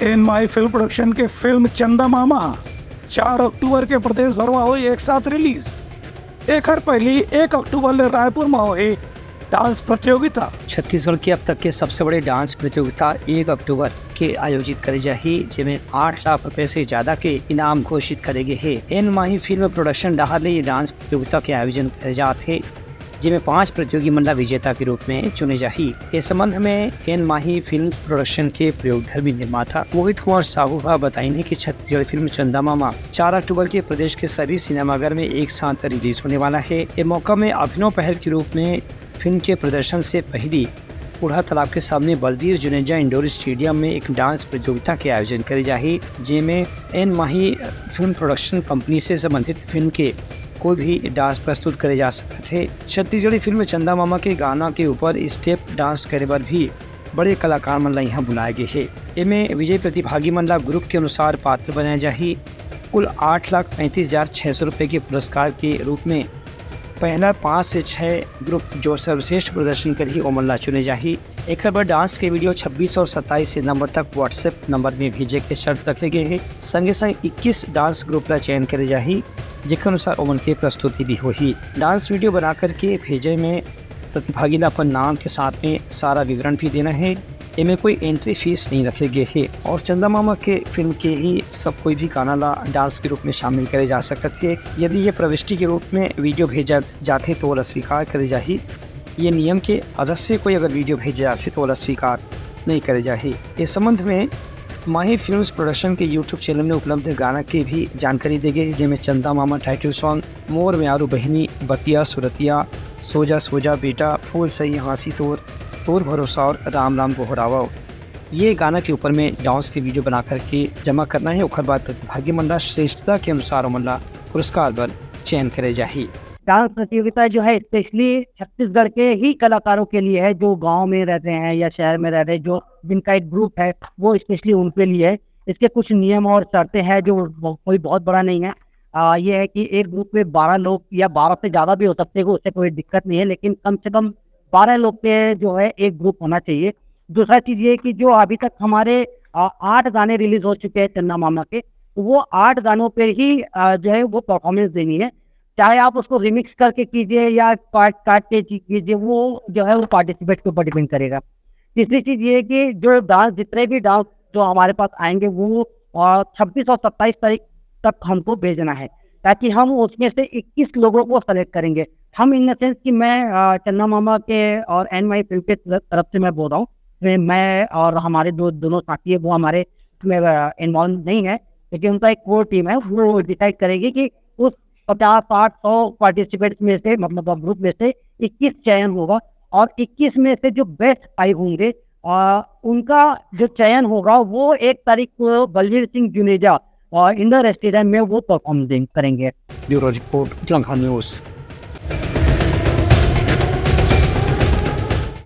In my film production के film चंदा मामा 4 अक्टूबर के प्रदेश भर में हुई एक साथ रिलीज। एकर पहली 1 अक्टूबर ले रायपुर में हुई डांस प्रतियोगिता। छत्तीसगढ़ की अब तक के सबसे बड़े डांस प्रतियोगिता 1 अक्टूबर के आयोजित करे जाही, जिसमें 8 लाख रुपए से ज्यादा के इनाम घोषित करे गए है। एन माही फिल्म प्रोडक्शन डहार ले डांस प्रतियोगिता के आयोजन करे जाते है, जिसमें 5 प्रतियोगी मंडला विजेता के रूप में चुने जाही। इस संबंध में एन माही फिल्म प्रोडक्शन के प्रयोगधर्मी निर्माता मोहित कुमार साहू बताएंगे कि छत्तीसगढ़ फिल्म चंदा मामा 4 अक्टूबर के प्रदेश के सभी सिनेमाघर में एक साथ रिलीज होने वाला है। इस मौका में अभिनव पहल के रूप में फिल्म के प्रदर्शन से पहले बूढ़ा तालाब के सामने बलबीर जुनेजा इंडोर स्टेडियम में एक डांस प्रतियोगिता के आयोजन करे जाही, जिसमें एन माही फिल्म प्रोडक्शन कंपनी से संबंधित फिल्म के कोई भी डांस प्रस्तुत करे जा सकते थे। छत्तीसगढ़ी फिल्म चंदा मामा के गाना के ऊपर स्टेप डांस करे पर भी बड़े कलाकार मन ला यहाँ बुलाए गए है। इनमें विजय प्रतिभागी मन ला ग्रुप के अनुसार पात्र बनाए जाही। कुल 8,35,600 रुपये के पुरस्कार के रूप में पहला 5 से 6 ग्रुप जो सर्वश्रेष्ठ प्रदर्शन कर ही ओमन ला चुने जाही। एक बार डांस के वीडियो 26 और 27 नंबर तक व्हाट्सएप नंबर में भेजे के शर्त रखे गए हैं। संगे संग 21 डांस ग्रुप का चयन करे जाही, जिसके अनुसार ओमन की प्रस्तुति भी होगी। डांस वीडियो बना करके भेजे में प्रतिभागी ला अपन नाम के साथ में सारा विवरण भी देना है। इनमें कोई एंट्री फीस नहीं रखे गए है और चंदा मामा के फिल्म के ही सब कोई भी गाना ला डांस के रूप में शामिल करे जा सकते है। यदि ये प्रविष्टि के रूप में वीडियो भेजा जाते तो वो स्वीकार करे जाही। ये नियम के अदर से कोई अगर वीडियो भेजे जाते तो वो स्वीकार नहीं करे जाही। इस संबंध में माही फिल्म्स प्रोडक्शन के यूट्यूब चैनल में उपलब्ध गाना की भी जानकारी दी गई, जिसमें चंदा मामा टाइटल सॉन्ग, मोर में आरू बहनी, बतिया सुरतिया, सोजा सोजा बेटा, फूल सही हाँसी तोर भरोसा और राम राम दोहरावा, ये गाना के ऊपर में डांस की वीडियो बना करके जमा करना है। उसके बाद प्रतिभागी मंडला श्रेष्ठता के अनुसार मंडला पुरस्कार पर चयन करे जाही। डांस प्रतियोगिता जो है स्पेशली छत्तीसगढ़ के ही कलाकारों के लिए है, जो गांव में रहते हैं या शहर में रहते हैं, जो जिनका एक ग्रुप है वो स्पेशली उनके लिए है। इसके कुछ नियम और शर्तें हैं जो कोई बहुत बड़ा नहीं है। ये है कि एक ग्रुप में 12 लोग या 12 से ज़्यादा भी हो सकते हैं, उससे कोई दिक्कत नहीं है, लेकिन कम से कम 12 लोग के जो है एक ग्रुप होना चाहिए। दूसरा चीज़ ये कि जो अभी तक हमारे 8 गाने रिलीज हो चुके हैं चंदा मामा के, वो 8 गानों पर ही जो है वो परफॉर्मेंस देनी है। चाहे आप उसको रिमिक्स करके कीजिए या काट के कीजिए, वो जो है वो पार्टिसिपेट के ऊपर डिपेंड करेगा। तीसरी चीज़ ये है कि जो डांस जितने भी डांस जो हमारे पास आएंगे वो 26 और 27 तारीख तक हमको भेजना है, ताकि हम उसमें से 21 लोगों को सेलेक्ट करेंगे। हम इन द सेंस कि मैं चंदा मामा के और एन माई फिल्म के तरफ से मैं बोल रहा हूँ, मैं और हमारे दोनों साथी है वो हमारे में इन्वॉल्व नहीं है, लेकिन उनका एक कोर टीम है, वो डिसाइड करेगी कि उस 50-60-100 पार्टिसिपेंट्स में से, मतलब ग्रुप में से 21 चयन होगा और 21 में से जो बेस्ट 5 होंगे उनका जो चयन होगा वो 1 तारीख को बलबीर सिंह जुनेजा और इंडोर स्टेडियम में वो परफॉर्म करेंगे। ब्यूरो रिपोर्ट, जंगल न्यूज़।